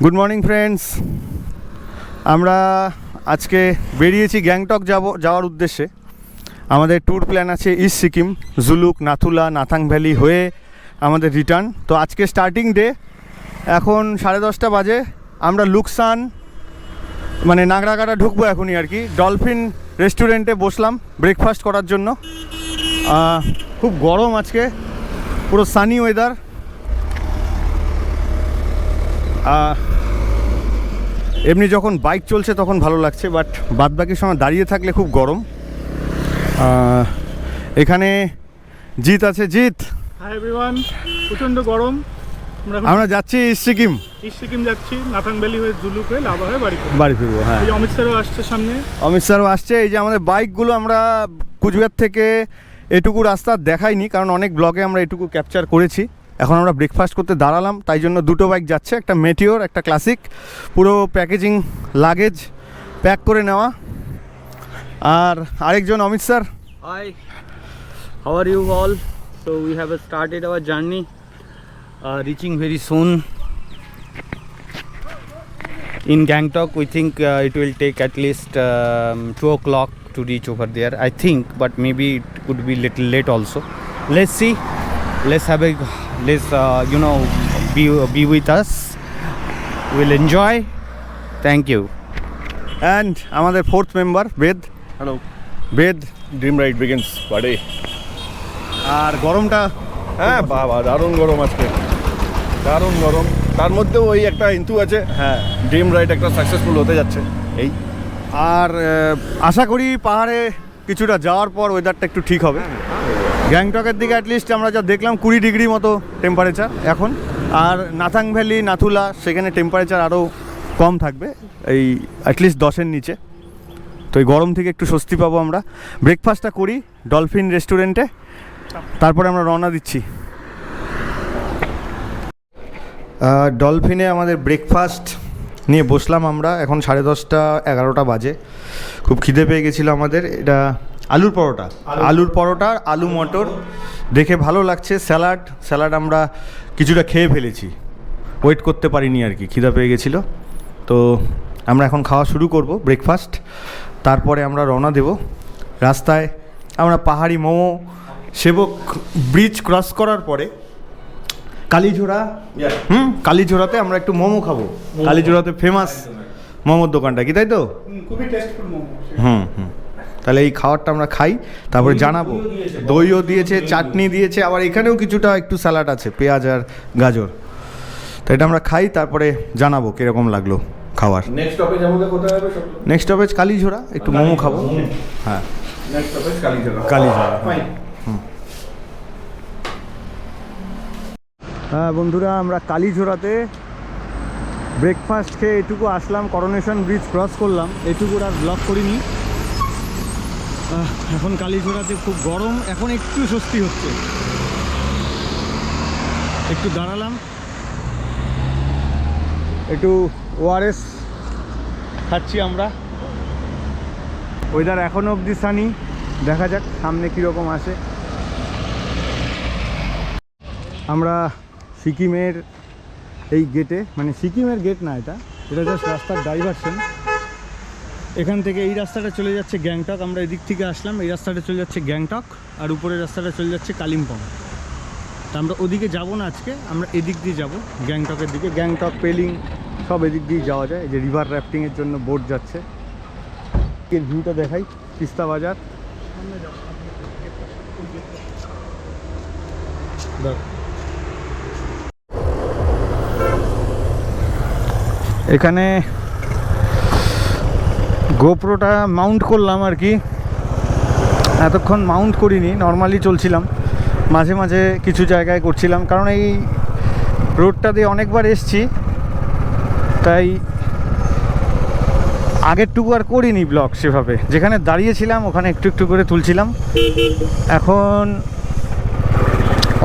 Good morning friends, আমরা আজকে বেরিয়েছি গ্যাংটক যাওয়ার উদ্দেশ্যে। আমাদের ট্যুর প্ল্যান আছে ইস্ট সিকিম, জুলুক, নাথুলা, নাথাং ভ্যালি হয়ে আমাদের রিটার্ন। তো আজকে স্টার্টিং ডে, এখন 10:30 বাজে। আমরা লুকসান মানে নাগরাকাটা ঢুকবো এখনই আর কি। ডলফিন রেস্টুরেন্টে বসলাম ব্রেকফাস্ট করার জন্য। খুব গরম আজকে, পুরো সানি ওয়েদার। এমনি যখন বাইক চলছে তখন ভালো লাগছে, বাট বাদবাকি সময় দাঁড়িয়ে থাকলে খুব গরম। এখানে জিৎ আছে। Jeet, hi everyone. প্রচণ্ড গরম। আমরা যাচ্ছি ইস্ট সিকিম যাচ্ছি, নাথাং ভ্যালি হয়ে জুলুক হয়ে লাভা হয়ে বাড়ি ফিরবো। হ্যাঁ, এই অমিত স্যারও আসছে সামনে। অমিত স্যারও আসছে। এই যে আমাদের বাইকগুলো, আমরা কুচবিহার থেকে এটুকু রাস্তা দেখাইনি, কারণ অনেক ব্লগে আমরা এটুকু ক্যাপচার করেছি। এখন আমরা ব্রেকফাস্ট করতে দাঁড়ালাম, তাই জন্য দুটো বাইক যাচ্ছে, একটা মেটিওর, একটা ক্লাসিক। পুরো প্যাকেজিং লাগেজ প্যাক করে নেওয়া। আর আরেকজন Amit sir. Hi, how are you all? So we have started our journey, reaching very soon in Gangtok. We think it will take at least 2 o'clock to reach over there, I think, but maybe it could be little late also. Let's see. Let's have a be with us. We'll enjoy. Thank you. And আমাদের fourth member বেদ। Hello. বেদ, dream ride begins বাড়ে। আর গরমটা? হ্যাঁ বাবা, দারুণ গরম আজকে, দারুণ গরম। তার মধ্যেও ওই একটা ইন্টু আছে। হ্যাঁ, ড্রিম রাইড একটা সাকসেসফুল হতে যাচ্ছে এই। আর আশা করি পাহাড়ে কিছুটা যাওয়ার পর ওয়েদারটা একটু ঠিক হবে। গ্যাংটকের দিকে অ্যাটলিস্ট আমরা যা দেখলাম 20 ডিগ্রি মতো টেম্পারেচার এখন। আর নাথাং ভ্যালি, নাথুলা, সেখানে টেম্পারেচার আরও কম থাকবে, এই অ্যাটলিস্ট 10-এর নিচে। তো এই গরম থেকে একটু স্বস্তি পাবো আমরা। ব্রেকফাস্টটা করি ডলফিন রেস্টুরেন্টে, তারপরে আমরা রওনা দিচ্ছি। ডলফিনে আমাদের ব্রেকফাস্ট নিয়ে বসলাম আমরা। এখন 10:30-11টা বাজে। খুব খিদে পেয়ে গেছিলো আমাদের। এটা আলুর পরোটা, আলু মটর দেখে ভালো লাগছে। স্যালাড আমরা কিছুটা খেয়ে ফেলেছি, ওয়েট করতে পারিনি আর কি, খিদে পেয়ে গেছিলো। তো আমরা এখন খাওয়া শুরু করব ব্রেকফাস্ট, তারপরে আমরা রওনা দেব। রাস্তায় আমরা পাহাড়ি মোমো, সেবক ব্রিজ ক্রস করার পরে কালীঝোড়াতে আমরা একটু মোমো খাবো। কালীঝোড়াতে ফেমাস মোমোর দোকানটা কি, তাই তো? খুবই টেস্টফুল মোমো। তাহলে এই খাবারটা আমরা খাই, তারপরে জানাবো। দইও দিয়েছে, চাটনি দিয়েছে, আবার এখানেও কিছুটা একটু স্যালাড আছে, পেঁয়াজ আর গাজর। তো এটা আমরা খাই, তারপরে জানাবো কীরকম লাগলো খাবার। নেক্সট স্টপেজ আমাদের কোথায় হবে? নেক্সট স্টপেজ কালীঝোড়া, একটু মোমো খাবো। হ্যাঁ, নেক্সট স্টপেজ কালীঝোড়া। হ্যাঁ বন্ধুরা, আমরা কালীঝোড়াতে ব্রেকফাস্ট খেয়ে এটুকু আসলাম, করোনেশন ব্রিজ ক্রস করলাম, এটুকু আর ব্লক করিনি। এখন কালীঝোড়াতে খুব গরম, এখন একটু স্বস্তি হচ্ছে। একটু দাঁড়ালাম, একটু ওআরএস খাচ্ছি আমরা। ওয়েদার এখনও অবধি সানি, দেখা যাক সামনে কীরকম আসে। আমরা সিকিমের এই গেটে, মানে সিকিমের গেট না, এটা জাস্ট রাস্তার ডাইভারশন। এখান থেকে এই রাস্তাটা চলে যাচ্ছে গ্যাংটক, আমরা এদিক থেকে আসলাম, এই রাস্তাটা চলে যাচ্ছে গ্যাংটক, আর উপরের রাস্তাটা চলে যাচ্ছে কালিম্পং। তা আমরা ওদিকে যাব না আজকে, আমরা এদিক দিয়ে যাব গ্যাংটকের দিকে। গ্যাংটক, পেলিং সব এদিক দিয়ে যাওয়া যায়। এই যে রিভার র্যাফটিংয়ের জন্য বোট যাচ্ছে। এর ভিউটা দেখাই, তিস্তা বাজার। এখানে গোপ্রোটা মাউন্ট করলাম আর কি, এতক্ষণ মাউন্ট করিনি, নর্মালি চলছিলাম, মাঝে মাঝে কিছু জায়গায় করছিলাম, কারণ এই রোডটা দিয়ে অনেকবার এসছি, তাই আগেরটুকু আর করিনি ব্লগ সেভাবে। যেখানে দাঁড়িয়েছিলাম ওখানে একটু একটু করে তুলছিলাম। এখন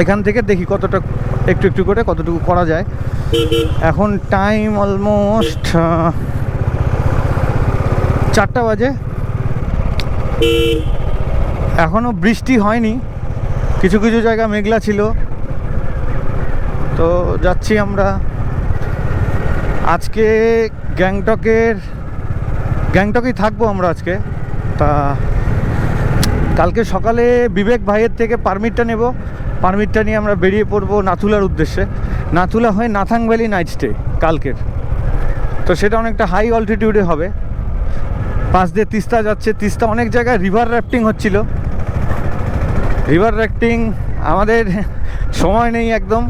এখান থেকে দেখি কতটা একটু একটু করে কতটুকু করা যায়। এখন টাইম অলমোস্ট 4টা বাজে। এখনও বৃষ্টি হয়নি, কিছু কিছু জায়গা মেঘলা ছিল। তো যাচ্ছি আমরা আজকে গ্যাংটকেই থাকবো আমরা আজকে। তা কালকে সকালে বিবেক ভাইয়ের থেকে পারমিটটা নেব, পারমিটটা নিয়ে আমরা বেরিয়ে পড়বো নাথুলার উদ্দেশ্যে। নাথুলা হয়ে নাথাং ভ্যালি নাইট স্টে কালকের। তো সেটা অনেকটা হাই অল্টিটিউডে হবে। পাশ দিয়ে তিস্তা যাচ্ছে, তিস্তা অনেক জায়গায় রিভার র্যাফটিং হচ্ছিল। রিভার র্যাফটিং আমাদের সময় নেই একদম।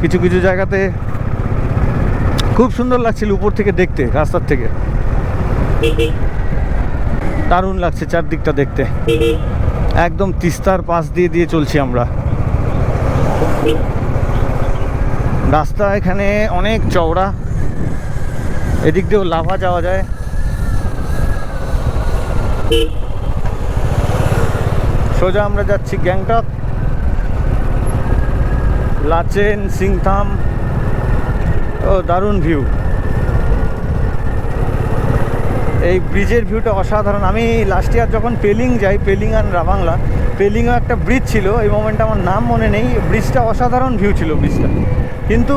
কিছু কিছু জায়গাতে খুব সুন্দর লাগছিল উপর থেকে দেখতে, রাস্তার থেকে দারুণ লাগছে চারদিকটা দেখতে। একদম তিস্তার পাশ দিয়ে দিয়ে চলছি আমরা। রাস্তা এখানে অনেক চওড়া, এদিক দিয়েও লাভা যাওয়া যায়। সোজা আমরা যাচ্ছি গ্যাংটক, লাচেন, সিংথাম। ও দারুণ ভিউ, এই ব্রিজের ভিউটা অসাধারণ। আমি লাস্ট ইয়ার যখন পেলিং যাই, পেলিং আর রাবাংলা, পেলিংও একটা ব্রিজ ছিল, এই মোমেন্টে আমার নাম মনে নেই। ব্রিজটা অসাধারণ ভিউ ছিল ব্রিজটা, কিন্তু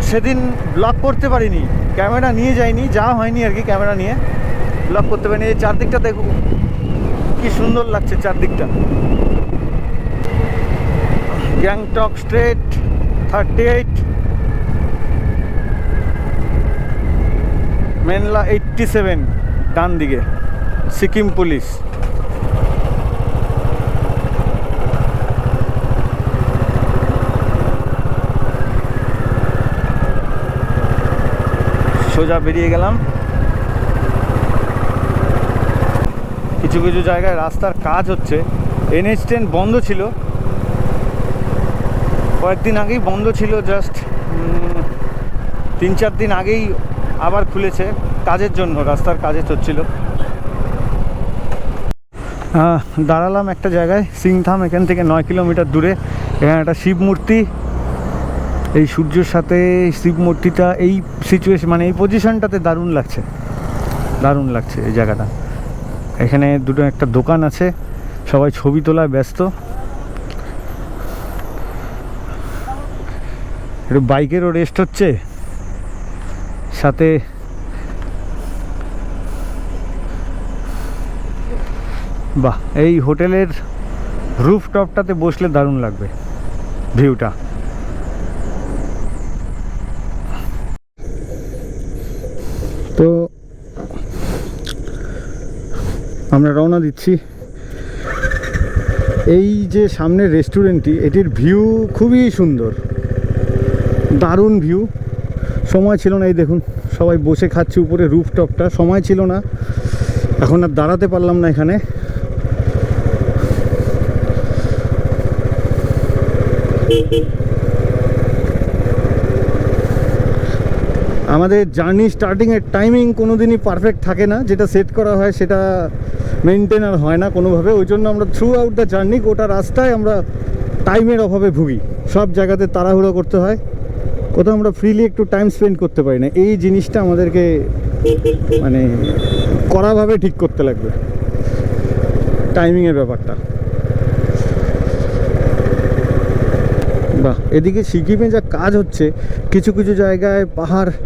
সেদিন ব্লগ করতে পারিনি, ক্যামেরা নিয়ে যাইনি, যাওয়া হয়নি আর কি, ক্যামেরা নিয়ে ব্লগ করতে পারিনি। এই চারদিকটা দেখো কি সুন্দর লাগছে চারদিকটা। গ্যাংটক স্ট্রেট 38, মেনলা 87 ডান দিকে, সিকিম পুলিশ। সোজা বেরিয়ে গেলাম। কিছু কিছু জায়গায় রাস্তার কাজ হচ্ছে। NH10 বন্ধ ছিল কয়েকদিন আগেই, বন্ধ ছিল জাস্ট 3-4 দিন আগেই আবার খুলেছে কাজের জন্য, রাস্তার কাজে চলছিল। দাঁড়ালাম একটা জায়গায়, সিংথাম, এখান থেকে 9 কিলোমিটার দূরে। এখানে একটা শিব মূর্তি, এই সূর্যের সাথে শিব মূর্তিটা এই সিচুয়েশন, মানে এই পজিশনটাতে দারুণ লাগছে, দারুণ লাগছে এই জায়গাটা। এখানে দুটো একটা দোকান আছে, সবাই ছবি তোলায় ব্যস্ত। একটু বাইকেরও রেস্ট হচ্ছে, সাথে বাহ, এই হোটেলের রুফটপটাতে বসলে দারুণ লাগবে ভিউটা। তো আমরা রওনা দিচ্ছি। এই যে সামনের রেস্টুরেন্টটি, এটির ভিউ খুবই সুন্দর, দারুণ ভিউ। সময় ছিল না, এই দেখুন সবাই বসে খাচ্ছে উপরে রুফটপটা, সময় ছিল না, এখন আর দাঁড়াতে পারলাম না এখানে। আমাদের জার্নি স্টার্টিংয়ের টাইমিং কোনো দিনই পারফেক্ট থাকে না, যেটা সেট করা হয় সেটা মেনটেন আর হয় না কোনোভাবে। ওই জন্য আমরা থ্রু আউট দ্য জার্নি, গোটা রাস্তায় আমরা টাইমের অভাবে ভুগি। সব জায়গাতে তাড়াহুড়ো করতে হয়, কোথাও আমরা ফ্রিলি একটু টাইম স্পেন্ড করতে পারি না। এই জিনিসটা আমাদেরকে মানে কড়াভাবে ঠিক করতে লাগবে, টাইমিংয়ের ব্যাপারটা। বাহ, এদিকে সিকিমে যা কাজ হচ্ছে, কিছু কিছু জায়গায় পাহাড়ের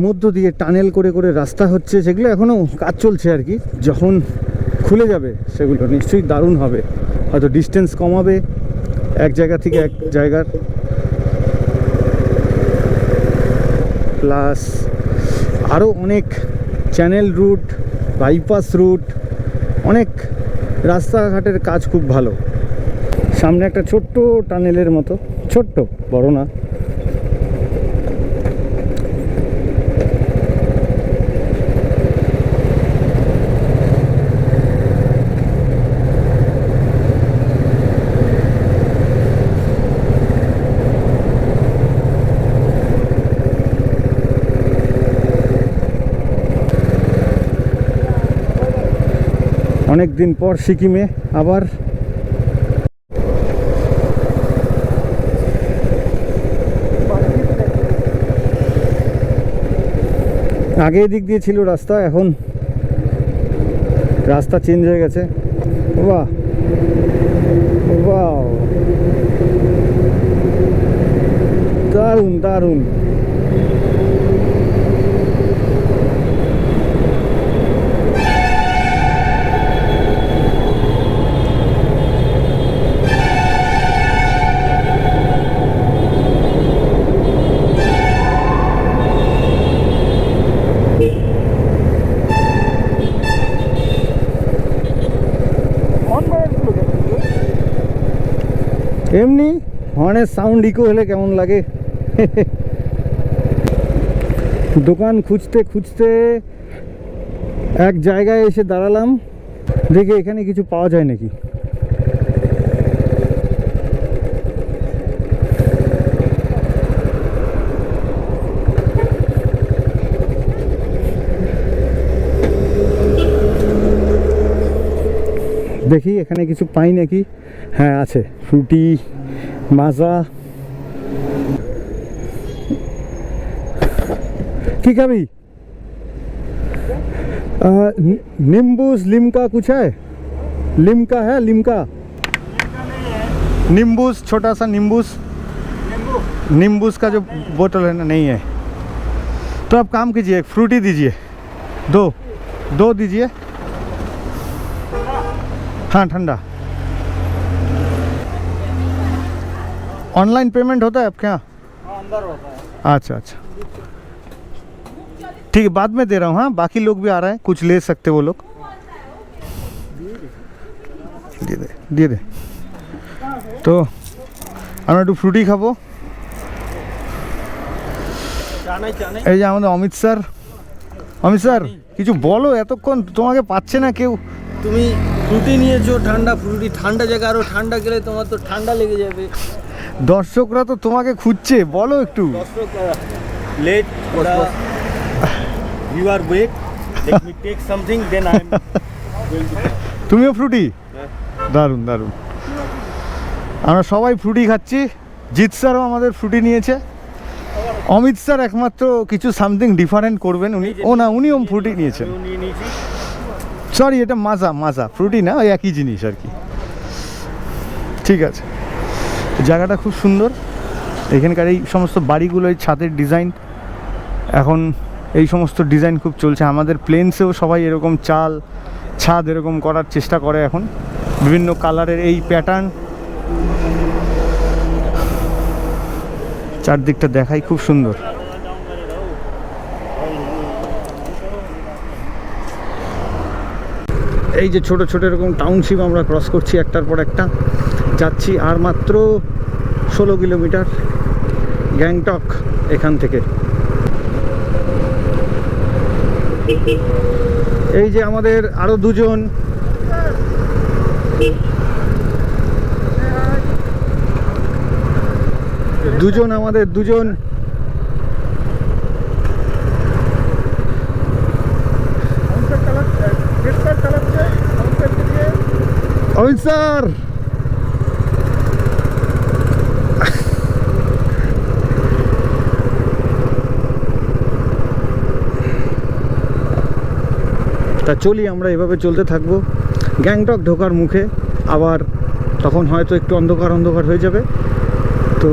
মধ্য দিয়ে টানেল করে করে রাস্তা হচ্ছে, সেগুলো এখনও কাজ চলছে আর কি। যখন খুলে যাবে সেগুলো নিশ্চয়ই দারুণ হবে, হয়তো ডিস্টেন্স কমাবে এক জায়গা থেকে এক জায়গার। প্লাস আরও অনেক চ্যানেল রুট, বাইপাস রুট, অনেক রাস্তাঘাটের কাজ খুব ভালো। সামনে একটা ছোট্ট টানেলের মতো, ছোট্ট, বড় না। অনেক দিন পর সিকিমে আবার। আগে এদিক দিয়ে ছিল রাস্তা, এখন রাস্তা চেঞ্জ হয়ে গেছে। বাহ বাহ, দারুণ দারুণ। এমনি হর্নের সাউন্ড ইকো হলে কেমন লাগে। দোকান খুঁজতে খুঁজতে এক জায়গায় এসে দাঁড়ালাম, দেখি এখানে কিছু পাওয়া যায় নাকি। দেখি এখানে কিছু পাই নাকি। হ্যাঁ আছে, ফ্রুটি, মাজা। কি খাবি? नींबूस लिमका कुछ है? लिमका है? लिमका नींबूस, छोटा सा नींबूस, नींबूस का जो बोतल है ना, नहीं है। तो आप काम कीजिए, एक फ्रूटी दीजिए, दो दीजिए। हाँ ठंडा। ऑनलाइन पेमेंट होता है आपके यहाँ? अंदर होता है। अच्छा अच्छा ठीक है, बाद में दे रहा हूँ। हाँ बाकी लोग भी आ रहे हैं, कुछ ले सकते वो लोग। দিয়ে দে। তো আমরা একটু ফ্রুটি খাবো। এই যে আমাদের অমিত স্যার। অমিত স্যার কিছু বলো, এতক্ষণ তোমাকে পাচ্ছে না কেউ। তুমি ফ্রুটি নিয়েছো, ঠান্ডা ফ্রুটি, ঠান্ডা জায়গা, আরো ঠান্ডা গেলে তোমার তো ঠান্ডা লেগে যাবে। দর্শকরা তো তোমাকে খুঁজছে, বলো একটু। Late you R wait, let me take something, then I am going to. তুমিও ফ্রুটি? দারুণ দারুণ। আমরা সবাই ফ্রুটি খাচ্ছি। জিৎ স্যারও আমাদের ফ্রুটি নিয়েছে। অমিত স্যার একমাত্র কিছু সামথিং ডিফারেন্ট করবেন উনি। ও না, উনিও ফ্রুটি নিয়েছেন। সরি, এটা মাজা ফ্রুটি না, ওই একই জিনিস আর কি। ঠিক আছে, জায়গাটা খুব সুন্দর। এখানকার এই সমস্ত বাড়িগুলো, এই ছাদের ডিজাইন, এখন এই সমস্ত ডিজাইন খুব চলছে। আমাদের প্লেন্সেও সবাই এরকম ছাদ এরকম করার চেষ্টা করে এখন, বিভিন্ন কালারের এই প্যাটার্ন। চারদিকটা দেখাই, খুব সুন্দর। এই যে ছোট ছোট এরকম টাউনশিপ আমরা ক্রস করছি, একটার পর একটা যাচ্ছি। আর মাত্র 16 কিলোমিটার গ্যাংটক এখান থেকে। এই যে আমাদের আরো দুজন, আমাদের দুজন অমিত স্যার। তা চলি, আমরা এভাবে চলতে থাকবো গ্যাংটক ঢোকার মুখে। আবার তখন হয়তো একটু অন্ধকার হয়ে যাবে, তো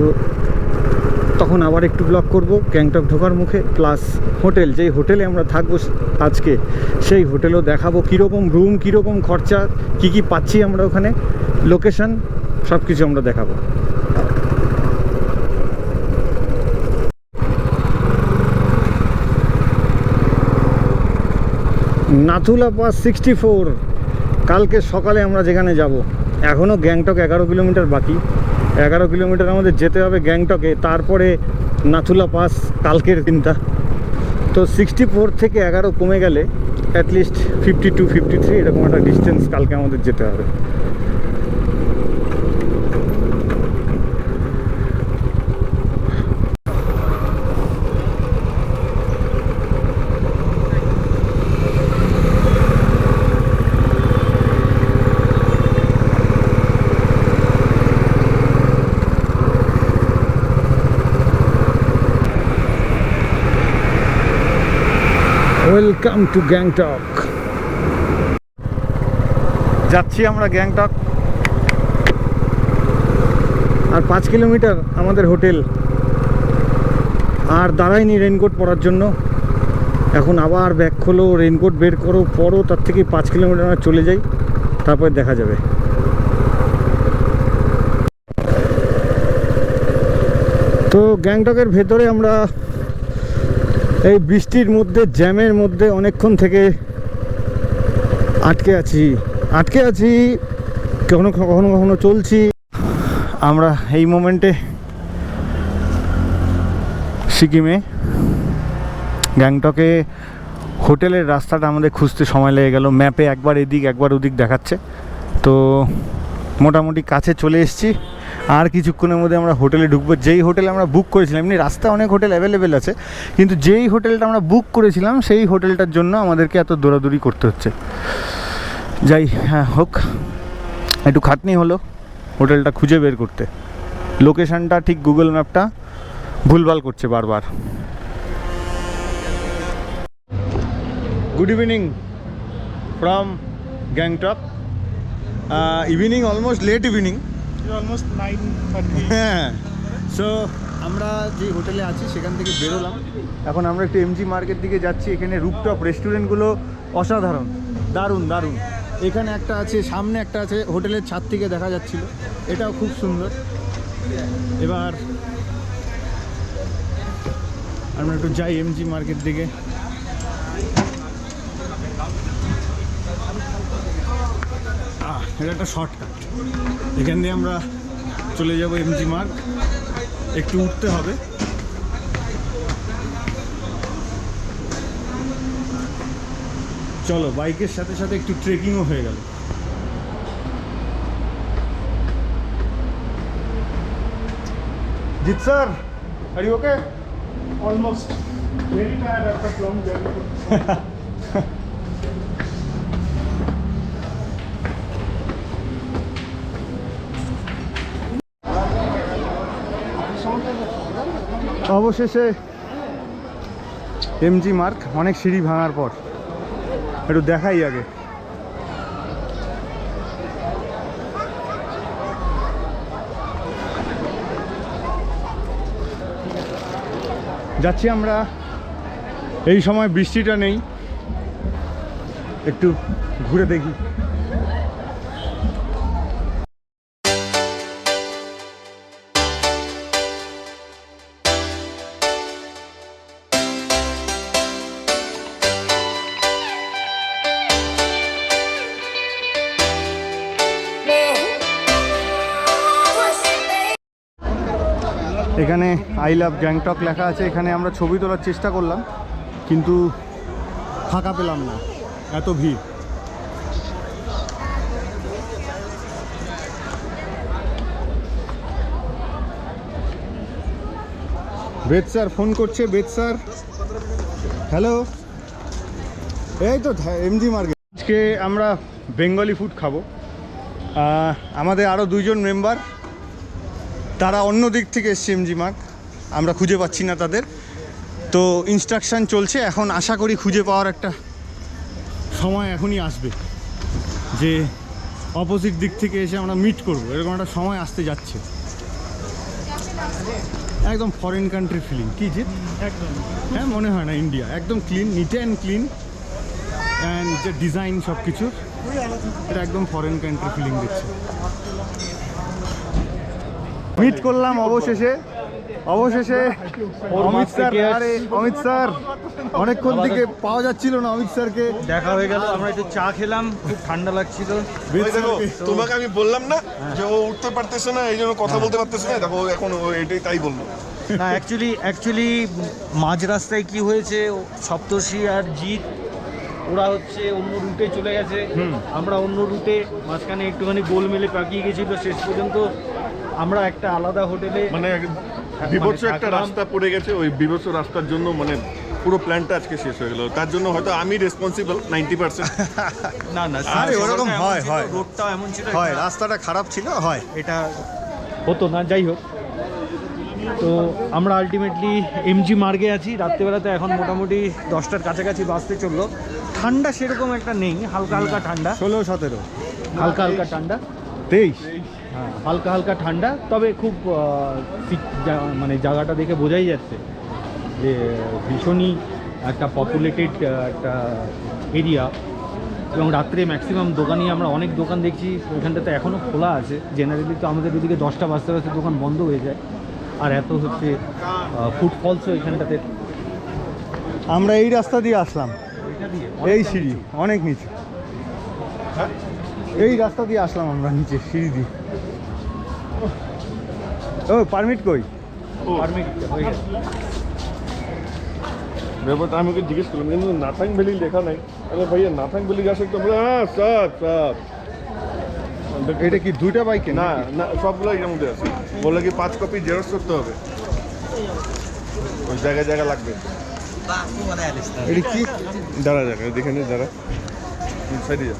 তখন আবার একটু ব্লগ করব গ্যাংটক ঢোকার মুখে। প্লাস হোটেল, যেই হোটেলে আমরা থাকবো আজকে, সেই হোটেলও দেখাবো কীরকম রুম, কীরকম খরচা, কি পাচ্ছি আমরা ওখানে, লোকেশন, সব কিছু আমরা দেখাবো। নাথুলা পাস 64। কালকে সকালে আমরা যেখানে যাব, এখনও গ্যাংটক 11 কিলোমিটার বাকি। 11 কিলোমিটার আমাদের যেতে হবে গ্যাংটকে, তারপরে নাথুলা পাস কালকের দিনটা। তো 64 থেকে 11 কমে গেলে অ্যাটলিস্ট 52-53 এরকম একটা ডিস্টেন্স কালকে আমাদের যেতে হবে। Welcome to Gangtok. যাচ্ছি আমরা গ্যাংটক। আর 5 কিলোমিটার আমাদের হোটেল। আর দাঁড়াইনি রেনকোট পরার জন্য। এখন আবার ব্যাগ খোলো, রেনকোট বের করো, পরো, তার থেকে 5 কিলোমিটার আমরা চলে যাই, তারপরে দেখা যাবে। তো গ্যাংটকের ভেতরে আমরা এই বৃষ্টির মধ্যে, জ্যামের মধ্যে অনেকক্ষণ থেকে আটকে আছি। কখনো কখনো চলছি। আমরা এই মোমেন্টে সিকিমে, গ্যাংটকে হোটেলের রাস্তাটা আমাদের খুঁজতে সময় লেগে গেল। ম্যাপে একবার এদিক একবার ওদিক দেখাচ্ছে। তো মোটামুটি কাছে চলে এসেছি। আর কিছুক্ষণের মধ্যে আমরা হোটেলে ঢুকবো। যেই হোটেলে আমরা বুক করেছিলাম, এমনি রাস্তায় অনেক হোটেল অ্যাভেলেবেল আছে, কিন্তু যেই হোটেলটা আমরা বুক করেছিলাম সেই হোটেলটার জন্য আমাদেরকে এত দৌড়াদৌড়ি করতে হচ্ছে। যাই হোক, একটু খাটনি হলো হোটেলটা খুঁজে বের করতে। লোকেশানটা ঠিক গুগল ম্যাপটা ভুলভাল করছে বারবার। Good evening from Gangtok. Evening, almost late evening. Almost 9:30। হ্যাঁ, সো আমরা যে হোটেলে আছি সেখান থেকে বেরোলাম। এখন আমরা একটু এমজি মার্কেট দিকে যাচ্ছি। এখানে রুপটপ রেস্টুরেন্টগুলো অসাধারণ, দারুণ দারুণ। এখানে একটা আছে, সামনে একটা আছে, হোটেলের ছাদ থেকে দেখা যাচ্ছিল, এটাও খুব সুন্দর। এবার আমরা একটু যাই এমজি মার্কেট দিকে। এটা একটা শর্টকাট, এখান দিয়ে আমরা চলে যাব এমজি মার্গ। একটু উঠতে হবে। চলো, বাইকের সাথে সাথে একটু ট্রেকিংও হয়ে গেল। Jeet sir, are you okay? Almost. Very tired after long journey. অবশেষে এমজি মার্গ, অনেক সিঁড়ি ভাঙার পর। একটু দেখাই আগে। যাচ্ছি আমরা, এই সময় বৃষ্টিটা নেই, একটু ঘুরে দেখি। এখানে আই লাভ গ্যাংটক লেখা আছে। এখানে আমরা ছবি তোলার চেষ্টা করলাম, কিন্তু ফাঁকা পেলাম না, এত ভিড়। বেদ স্যার ফোন করছে, বেদ স্যার, হ্যালো। এই তো এমজি মার্কেট। আজকে আমরা বেঙ্গলি ফুড খাবো। আমাদের আরও 2 জন মেম্বার, তারা অন্য দিক থেকে এসছে এমজি মার্গ, আমরা খুঁজে পাচ্ছি না তাদের। তো ইনস্ট্রাকশান চলছে, এখন আশা করি খুঁজে পাওয়ার একটা সময় এখনই আসবে, যে অপোজিট দিক থেকে এসে আমরা মিট করব, এরকম একটা সময় আসতে যাচ্ছে। একদম ফরেন কান্ট্রি ফিলিং, কি যে একদম। হ্যাঁ, মনে হয় না ইন্ডিয়া। একদম clean, neat and clean, and যে ডিজাইন সব কিছু, এটা একদম ফরেন কান্ট্রি ফিলিং দিচ্ছে। মিট করলাম অবশেষে অমিত স্যার। আরে অমিত স্যার, অনেকক্ষণ থেকে পাওয়া যাচ্ছিল না অমিত স্যারকে। দেখা হয়ে গেল, আমরা একটু চা খেলাম, খুব ঠান্ডা লাগছিল। তোমাকে আমি বললাম না যে ও উঠতে পারতেছে না, এই জন্য কথা বলতে পারতেছে না, দেখো এখন ও এটাই তাই বললো। না, অ্যাকচুয়ালি মাঝ রাস্তায় কি হয়েছে, সপ্তর্ষি আর জিৎ ওরা হচ্ছে অন্য রুটে চলে গেছে, আমরা অন্য রুটে, মাঝখানে একটুখানি গোলমেলে পাকিয়ে গেছিলো। শেষ পর্যন্ত আমরা একটা আলাদা হোটেলে, মানে বিভৎস একটা রাস্তা পড়ে গেছে, ওই বিভৎস রাস্তার জন্য মানে পুরো প্ল্যানটা আজকে শেষ হয়ে গেল। তার জন্য হয়তো আমি রেসপন্সিবল 90%। না না, আরে ওরকম হয়, রোডটাও এমন ছিল, হয়, রাস্তাটা খারাপ ছিল, হয়, এটা হতো না। যাই হোক, তো আমরা আলটিমেটলি এমজি মার্গে আছি। রাত্রেবেলাতে এখন মোটামুটি 10টার কাছাকাছি বাজতে চললো। ঠান্ডা সেরকম একটা নেই, হালকা হালকা ঠান্ডা, 16-17, হালকা হালকা ঠান্ডা, 23। হ্যাঁ, হালকা হালকা ঠান্ডা, তবে খুব মানে জায়গাটা দেখে বোঝাই যাচ্ছে যে ভীষণই একটা পপুলেটেড একটা এরিয়া, এবং রাত্রে ম্যাক্সিমাম দোকানই আমরা অনেক দোকান দেখছি ওইখানটাতে এখনও খোলা আছে। জেনারেলি তো আমাদের ওদিকে 10টা বাজতে বাজতে দোকান বন্ধ হয়ে যায়, আর এত হচ্ছে ফুটফলসও এখানটাতে। আমরা এই রাস্তা দিয়ে আসলাম, এই সিঁড়ি অনেক নিচে, এই রাস্তা দিয়ে আসলাম আমরা নিচে সিঁড়ি দিয়ে। ও পারমিট কই? পারমিট হয়ে গেছে। ব্যাপারটা আমি ওকে জিজ্ঞেস করলাম কিন্তু নাথাং ভ্যালি লেখা নাই। আরে ভাইয়া নাথাং ভ্যালি যা सकते আমরা হ্যাঁ সব এটা কি দুইটা বাইকে? না না সবগুলো এর মধ্যে আছে। বলে কি 5 কপি জেরক্স করতে হবে, ওই জায়গা জায়গা লাগবে। এটা কি? দাঁড়া জায়গা দেখে নে, দাঁড়া সাইডে যা।